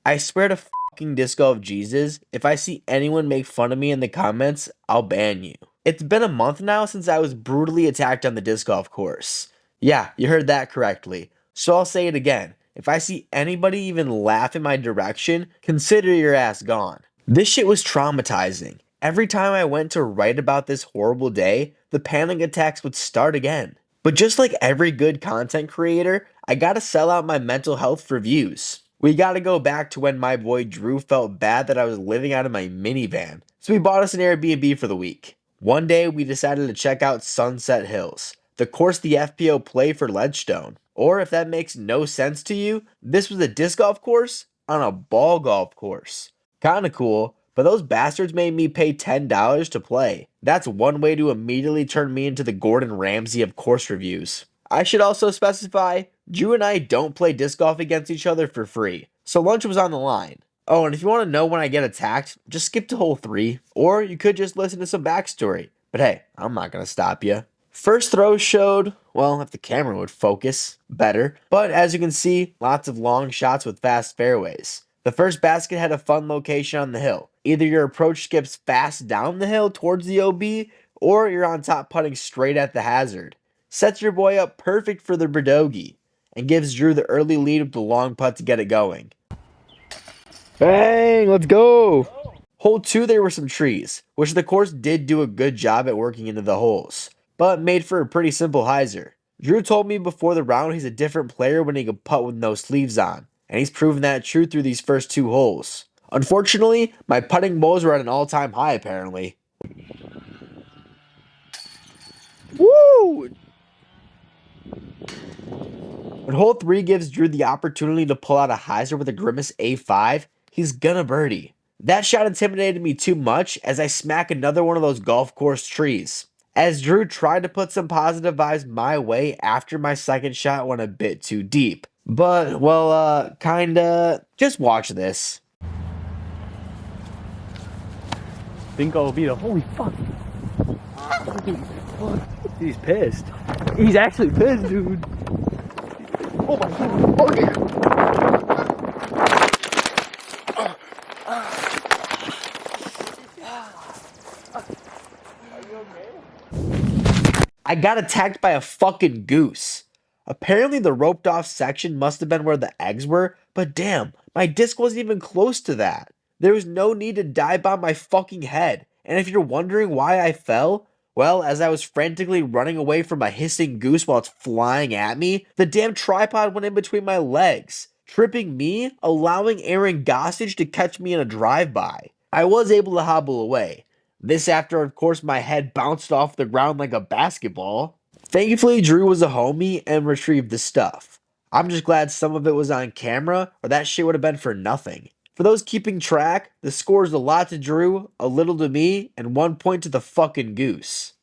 I swear to fucking disc golf Jesus, if I see anyone make fun of me in the comments, I'll ban you. It's been a month now since I was brutally attacked on the disc golf course. Yeah, you heard that correctly. So I'll say it again. If I see anybody even laugh in my direction, consider your ass gone. This shit was traumatizing. Every time I went to write about this horrible day, the panic attacks would start again. But just like every good content creator, I gotta sell out my mental health for views. We gotta go back to when my boy Drew felt bad that I was living out of my minivan, so we bought us an Airbnb for the week. One day we decided to check out Sunset Hills, the course the FPO play for Ledgestone. Or if that makes no sense to you, this was a disc golf course on a ball golf course. Kinda cool, but those bastards made me pay $10 to play. That's one way to immediately turn me into the Gordon Ramsay of course reviews. I should also specify, Drew and I don't play disc golf against each other for free, so lunch was on the line. Oh, and if you want to know when I get attacked, just skip to hole 3, or you could just listen to some backstory. But hey, I'm not gonna stop you. First throw showed, well, if the camera would focus, better. But as you can see, lots of long shots with fast fairways. The first basket had a fun location on the hill. Either your approach skips fast down the hill towards the OB, or you're on top putting straight at the hazard. Sets your boy up perfect for the Berdogey, and gives Drew the early lead with the long putt to get it going. Bang, let's go! Hole 2 there were some trees, which the course did do a good job at working into the holes, but made for a pretty simple hyzer. Drew told me before the round he's a different player when he can putt with no sleeves on, and he's proven that true through these first 2 holes. Unfortunately, my putting woes were at an all-time high apparently. Woo! When hole 3 gives Drew the opportunity to pull out a hyzer with a grimace A5, he's gonna birdie. That shot intimidated me too much as I smack another one of those golf course trees. As Drew tried to put some positive vibes my way after my second shot went a bit too deep. But, well, kinda, just watch this. Think I'll beat him. Holy fuck. He's pissed. He's actually pissed, dude. Oh my god. Oh yeah. I got attacked by a fucking goose. Apparently the roped off section must have been where the eggs were, but damn, my disc wasn't even close to that. There was no need to dive bomb my fucking head, and if you're wondering why I fell, well, as I was frantically running away from a hissing goose while it's flying at me, the damn tripod went in between my legs, tripping me, allowing Aaron Gossage to catch me in a drive-by. I was able to hobble away. This after, of course, my head bounced off the ground like a basketball. Thankfully, Drew was a homie and retrieved the stuff. I'm just glad some of it was on camera, or that shit would have been for nothing. For those keeping track, the score is a lot to Drew, a little to me, and 1 point to the fucking goose.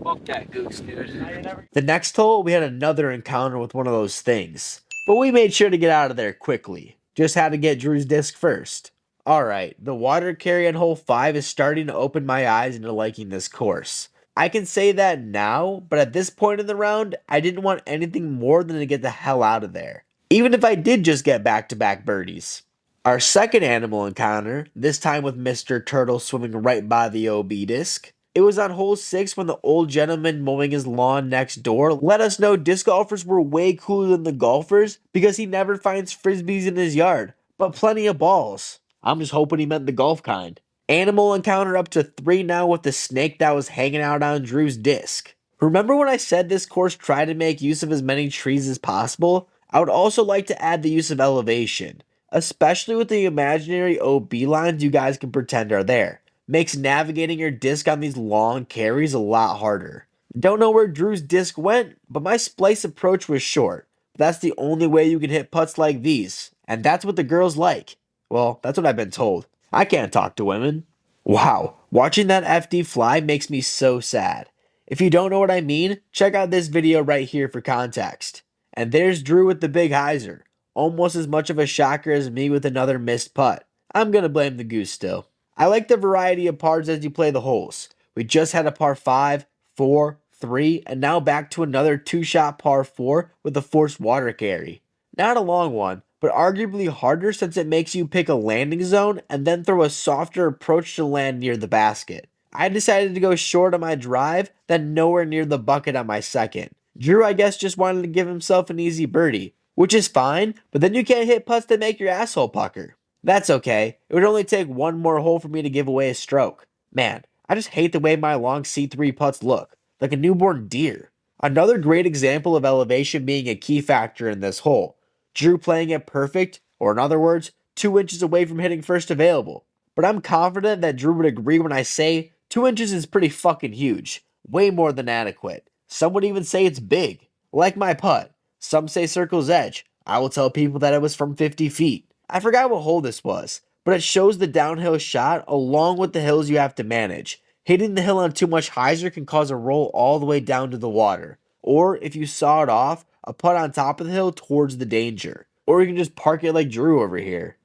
Fuck that goose, dude. The next hole, we had another encounter with one of those things, but we made sure to get out of there quickly. Just had to get Drew's disc first. Alright, the water carry on hole 5 is starting to open my eyes into liking this course. I can say that now, but at this point in the round, I didn't want anything more than to get the hell out of there. Even if I did just get back-to-back birdies. Our second animal encounter, this time with Mr. Turtle swimming right by the OB disc. It was on hole 6 when the old gentleman mowing his lawn next door let us know disc golfers were way cooler than the golfers because he never finds frisbees in his yard, but plenty of balls. I'm just hoping he meant the golf kind. Animal encounter up to 3 now with the snake that was hanging out on Drew's disc. Remember when I said this course tried to make use of as many trees as possible? I would also like to add the use of elevation, especially with the imaginary OB lines you guys can pretend are there. Makes navigating your disc on these long carries a lot harder. Don't know where Drew's disc went, but my splice approach was short. That's the only way you can hit putts like these, and that's what the girls like. Well, that's what I've been told. I can't talk to women. Wow, watching that FD fly makes me so sad. If you don't know what I mean, check out this video right here for context. And there's Drew with the big hyzer. Almost as much of a shocker as me with another missed putt. I'm gonna blame the goose still. I like the variety of pars as you play the holes. We just had a par 5, 4, 3, and now back to another 2-shot par 4 with a forced water carry. Not a long one, but but arguably harder since it makes you pick a landing zone and then throw a softer approach to land near the basket. I decided to go short on my drive, then nowhere near the bucket on my second. Drew, I guess, just wanted to give himself an easy birdie, which is fine, but then you can't hit putts that make your asshole pucker. That's okay. It would only take one more hole for me to give away a stroke. Man, I just hate the way my long C3 putts look, like a newborn deer. Another great example of elevation being a key factor in this hole. Drew playing it perfect, or in other words, 2 inches away from hitting first available. But I'm confident that Drew would agree when I say 2 inches is pretty fucking huge. Way more than adequate. Some would even say it's big. Like my putt. Some say circle's edge. I will tell people that it was from 50 feet. I forgot what hole this was, but it shows the downhill shot along with the hills you have to manage. Hitting the hill on too much hyzer can cause a roll all the way down to the water. Or if you saw it off, a putt on top of the hill towards the danger. Or you can just park it like Drew over here.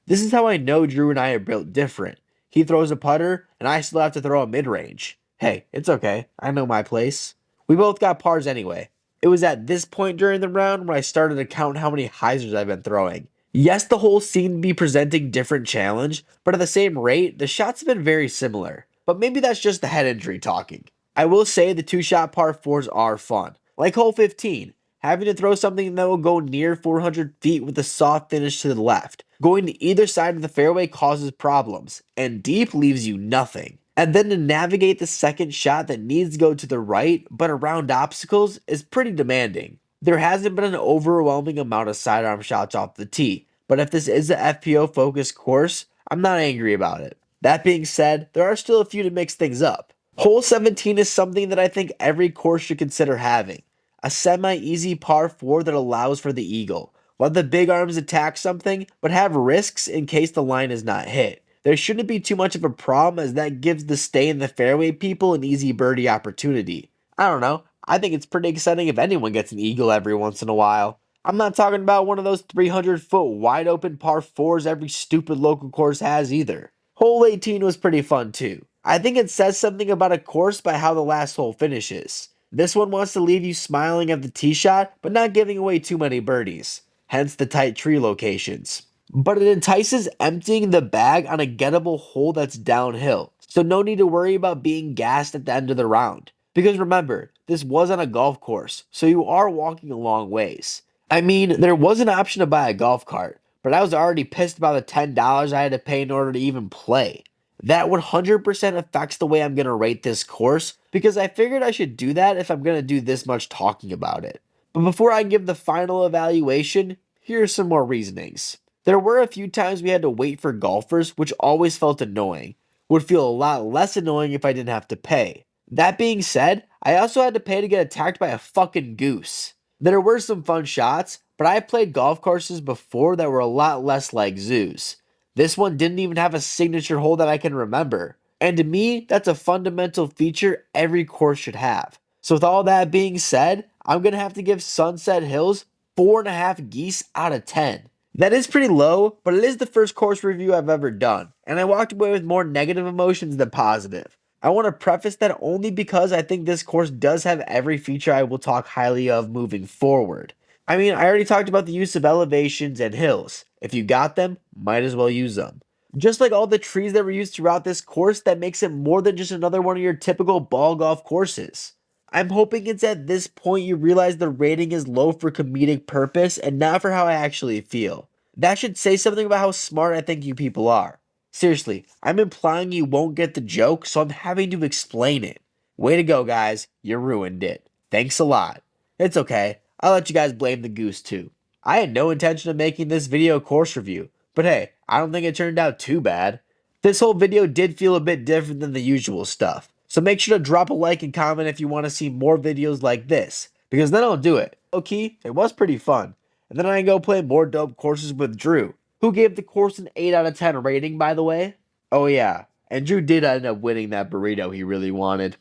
This is how I know Drew and I are built different. He throws a putter, and I still have to throw a mid-range. Hey, it's okay. I know my place. We both got pars anyway. It was at this point during the round when I started to count how many hyzers I've been throwing. Yes, the holes seem to be presenting different challenge, but at the same rate, the shots have been very similar. But maybe that's just the head injury talking. I will say the 2-shot par 4s are fun. Like hole 15, having to throw something that will go near 400 feet with a soft finish to the left. Going to either side of the fairway causes problems, and deep leaves you nothing. And then to navigate the second shot that needs to go to the right, but around obstacles, is pretty demanding. There hasn't been an overwhelming amount of sidearm shots off the tee, but if this is a FPO focused course, I'm not angry about it. That being said, there are still a few to mix things up. Hole 17 is something that I think every course should consider having. A semi-easy par 4 that allows for the eagle. Let the big arms attack something, but have risks in case the line is not hit. There shouldn't be too much of a problem as that gives the stay in the fairway people an easy birdie opportunity. I don't know, I think it's pretty exciting if anyone gets an eagle every once in a while. I'm not talking about one of those 300-foot wide open par 4s every stupid local course has either. Hole 18 was pretty fun too. I think it says something about a course by how the last hole finishes. This one wants to leave you smiling at the tee shot, but not giving away too many birdies. Hence the tight tree locations. But it entices emptying the bag on a gettable hole that's downhill, so no need to worry about being gassed at the end of the round. Because remember, this was on a golf course, so you are walking a long ways. I mean, there was an option to buy a golf cart, but I was already pissed about the $10 I had to pay in order to even play. That 100% affects the way I'm going to rate this course, because I figured I should do that if I'm going to do this much talking about it. But before I give the final evaluation, here are some more reasonings. There were a few times we had to wait for golfers, which always felt annoying. Would feel a lot less annoying if I didn't have to pay. That being said, I also had to pay to get attacked by a fucking goose. There were some fun shots, but I played golf courses before that were a lot less like zoos. This one didn't even have a signature hole that I can remember. And to me, that's a fundamental feature every course should have. So with all that being said, I'm going to have to give Sunset Hills 4.5 geese out of 10. That is pretty low, but it is the first course review I've ever done, and I walked away with more negative emotions than positive. I want to preface that only because I think this course does have every feature I will talk highly of moving forward. I mean, I already talked about the use of elevations and hills. If you got them, might as well use them. Just like all the trees that were used throughout this course, that makes it more than just another one of your typical ball golf courses. I'm hoping it's at this point you realize the rating is low for comedic purpose and not for how I actually feel. That should say something about how smart I think you people are. Seriously, I'm implying you won't get the joke, so I'm having to explain it. Way to go, guys. You ruined it. Thanks a lot. It's okay. I'll let you guys blame the goose too. I had no intention of making this video a course review, but hey, I don't think it turned out too bad. This whole video did feel a bit different than the usual stuff, so make sure to drop a like and comment if you want to see more videos like this, because then I'll do it. Low-key, it was pretty fun. And then I can go play more dope courses with Drew, who gave the course an 8 out of 10 rating, by the way. Oh yeah, and Drew did end up winning that burrito he really wanted.